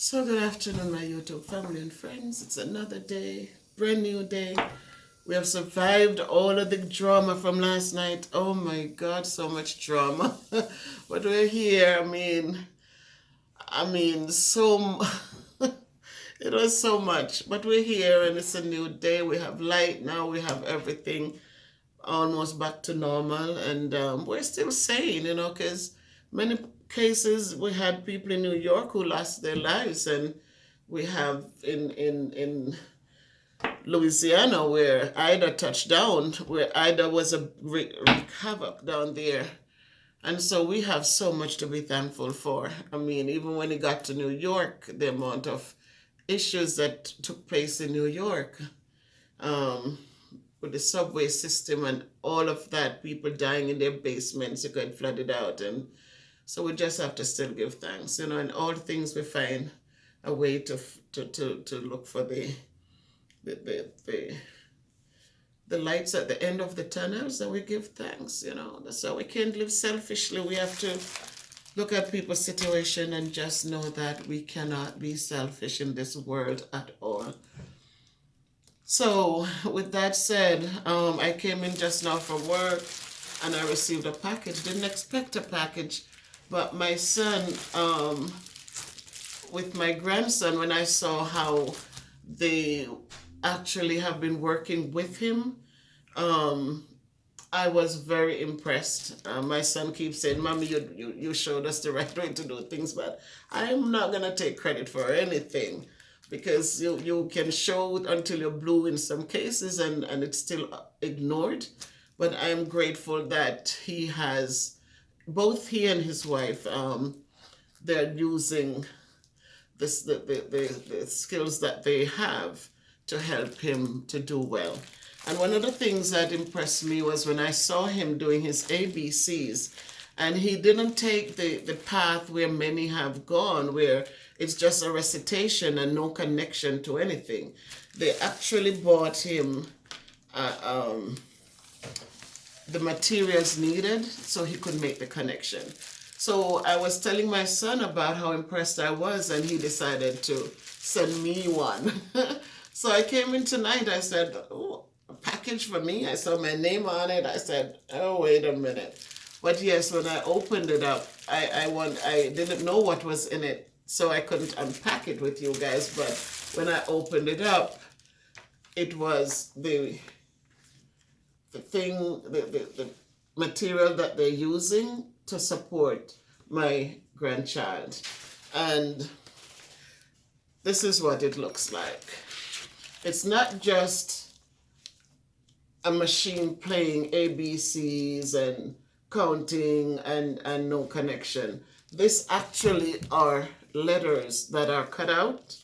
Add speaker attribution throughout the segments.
Speaker 1: So good afternoon, my YouTube family and friends. It's another day, brand new day. We have survived all of the drama from last night. Oh my God, so much drama. But we're here. So it was so much. But we're here, and it's a new day. We have light now. We have everything almost back to normal, and we're still sane, because many cases we had people in New York who lost their lives, and we have in Louisiana where Ida touched down, where Ida was a wreak havoc down there. And so we have so much to be thankful for. Even when it got to New York, the amount of issues that took place in New York, um, with the subway system and all of that, people dying in their basements, it got flooded out. And so we just have to still give thanks, in all things we find a way to look for the the lights at the end of the tunnels, and we give thanks. That's why we can't live selfishly. We have to look at people's situation and just know that we cannot be selfish in this world at all. So with that said, I came in just now from work and I received a package. Didn't expect a package, but my son, with my grandson, when I saw how they actually have been working with him, I was very impressed. My son keeps saying, "Mommy, you showed us the right way to do things," but I'm not going to take credit for anything, because you can show it until you're blue in some cases, and it's still ignored. But I'm grateful that both he and his wife, they're using the skills that they have to help him to do well. And one of the things that impressed me was when I saw him doing his ABCs, and he didn't take the path where many have gone, where it's just a recitation and no connection to anything. They actually bought him the materials needed so he could make the connection. So I was telling my son about how impressed I was, and he decided to send me one. So I came in tonight. I said, "Oh, a package for me?" I saw my name on it. I said, "Oh, wait a minute." But yes, when I opened it up, I didn't know what was in it, so I couldn't unpack it with you guys. But when I opened it up, it was the material that they're using to support my grandchild. And this is what it looks like. It's not just a machine playing ABCs and counting and no connection. This actually are letters that are cut out,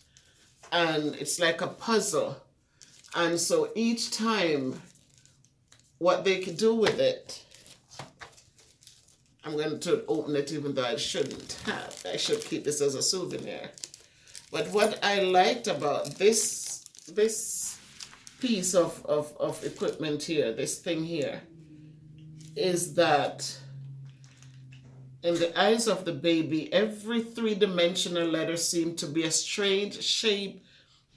Speaker 1: and it's like a puzzle. And so each time, what they can do with it, I'm going to open it even though I shouldn't have. I should keep this as a souvenir. But what I liked about this piece of equipment here, this thing here, is that in the eyes of the baby, every three-dimensional letter seemed to be a strange shape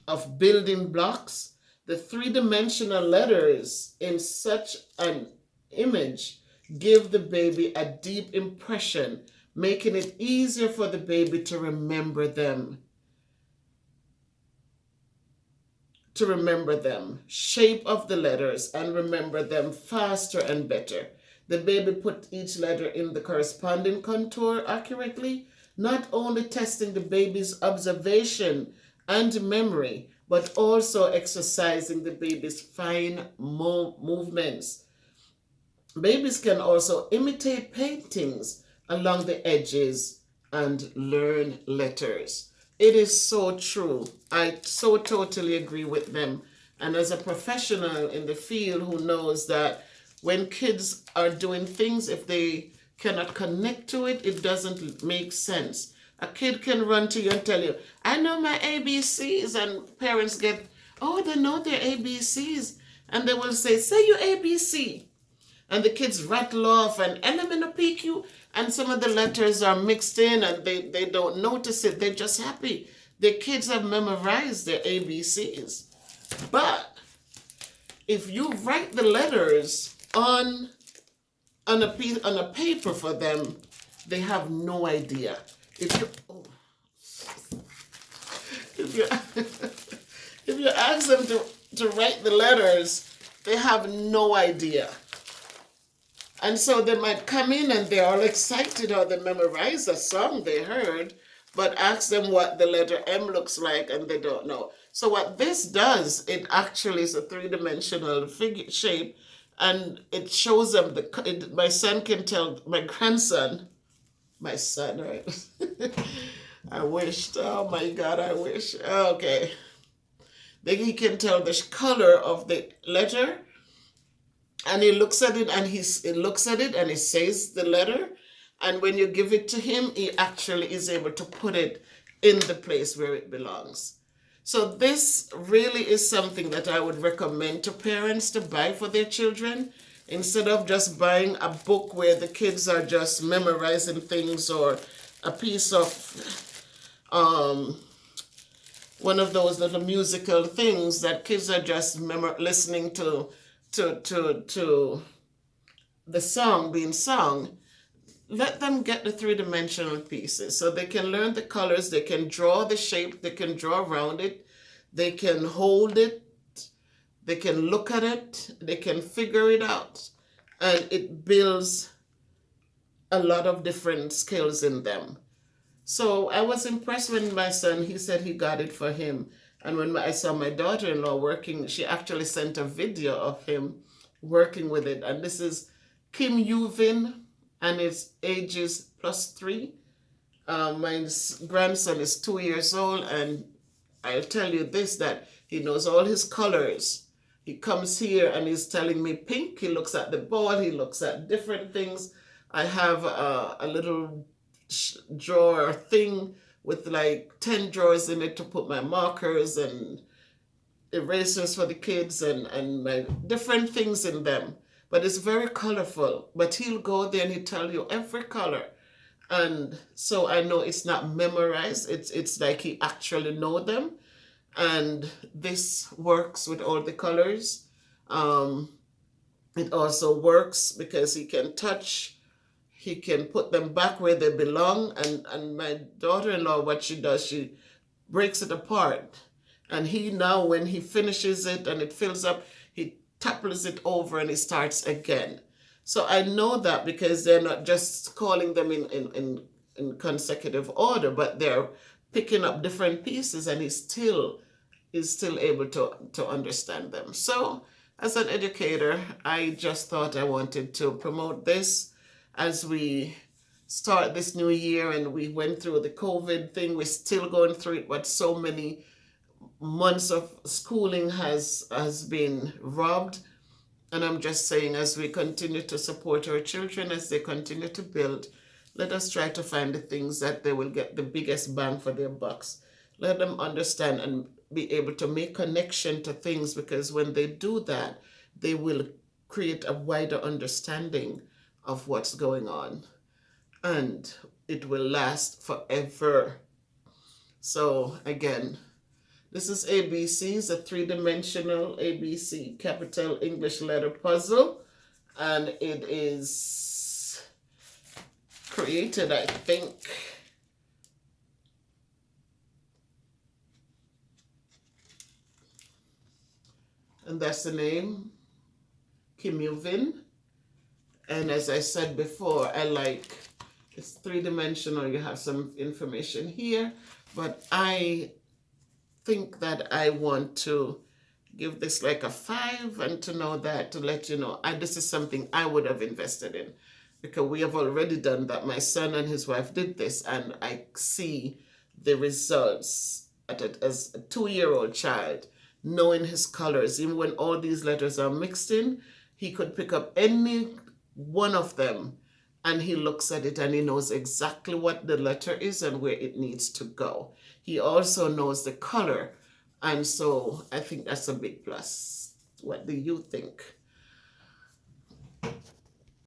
Speaker 1: of building blocks. The three-dimensional letters in such an image give the baby a deep impression, making it easier for the baby to remember them. Shape of the letters, and remember them faster and better. The baby put each letter in the corresponding contour accurately, not only testing the baby's observation and memory, but also exercising the baby's fine movements. Babies can also imitate paintings along the edges and learn letters. It is so true. I so totally agree with them. And as a professional in the field who knows that when kids are doing things, if they cannot connect to it, it doesn't make sense. A kid can run to you and tell you, "I know my ABCs," and parents get, "Oh, they know their ABCs." And they will say your ABC. And the kids rattle off and LMNOPQ, and some of the letters are mixed in and they don't notice it. They're just happy. The kids have memorized their ABCs. But if you write the letters on a paper for them, they have no idea. If you if you if you ask them to write the letters, they have no idea. And so they might come in and they're all excited or they memorize a song they heard, but ask them what the letter M looks like and they don't know. So what this does, it actually is a three-dimensional figure shape, and it shows them my son can tell, my grandson, my son, right? I wished, oh my God, I wish. Okay. Then he can tell the color of the letter, and he looks at it and he looks at it and he says the letter, and when you give it to him, he actually is able to put it in the place where it belongs. So this really is something that I would recommend to parents to buy for their children, instead of just buying a book where the kids are just memorizing things, or a piece of one of those little musical things that kids are just listening to the song being sung. Let them get the three-dimensional pieces so they can learn the colors, they can draw the shape, they can draw around it, they can hold it, they can look at it, they can figure it out, and it builds a lot of different skills in them. So I was impressed when my son, he said he got it for him. And when I saw my daughter-in-law working, she actually sent a video of him working with it. And this is Kim Yuvin, and his age is +3. My grandson is 2 years old, and I'll tell you this, that he knows all his colors. He comes here and he's telling me pink. He looks at the ball. He looks at different things. I have a little drawer thing with like 10 drawers in it to put my markers and erasers for the kids and my different things in them. But it's very colorful. But he'll go there and he'll tell you every color. And so I know it's not memorized. It's like he actually know them. And this works with all the colors. It also works because he can touch, he can put them back where they belong. And my daughter-in-law, what she does, she breaks it apart. And he now, when he finishes it and it fills up, he tapples it over and he starts again. So I know that because they're not just calling them in consecutive order, but they're picking up different pieces, and he still is still able to understand them. So as an educator, I just thought I wanted to promote this as we start this new year, and we went through the COVID thing. We're still going through it, but so many months of schooling has been robbed. And I'm just saying, as we continue to support our children, as they continue to build, let us try to find the things that they will get the biggest bang for their bucks. Let them understand and be able to make connection to things, because when they do that, they will create a wider understanding of what's going on, and it will last forever. So again, this is ABCs, a three-dimensional ABC capital English letter puzzle, and it is created, I think, and that's the name, Kim Yuvin. And as I said before, it's three-dimensional. You have some information here, but I think that I want to give this like a 5, and to know that, to let you know, this is something I would have invested in, because we have already done that. My son and his wife did this, and I see the results as a 2-year-old child, knowing his colors. Even when all these letters are mixed in, he could pick up any one of them, and he looks at it and he knows exactly what the letter is and where it needs to go. He also knows the color, and so I think that's a big plus. What do you think?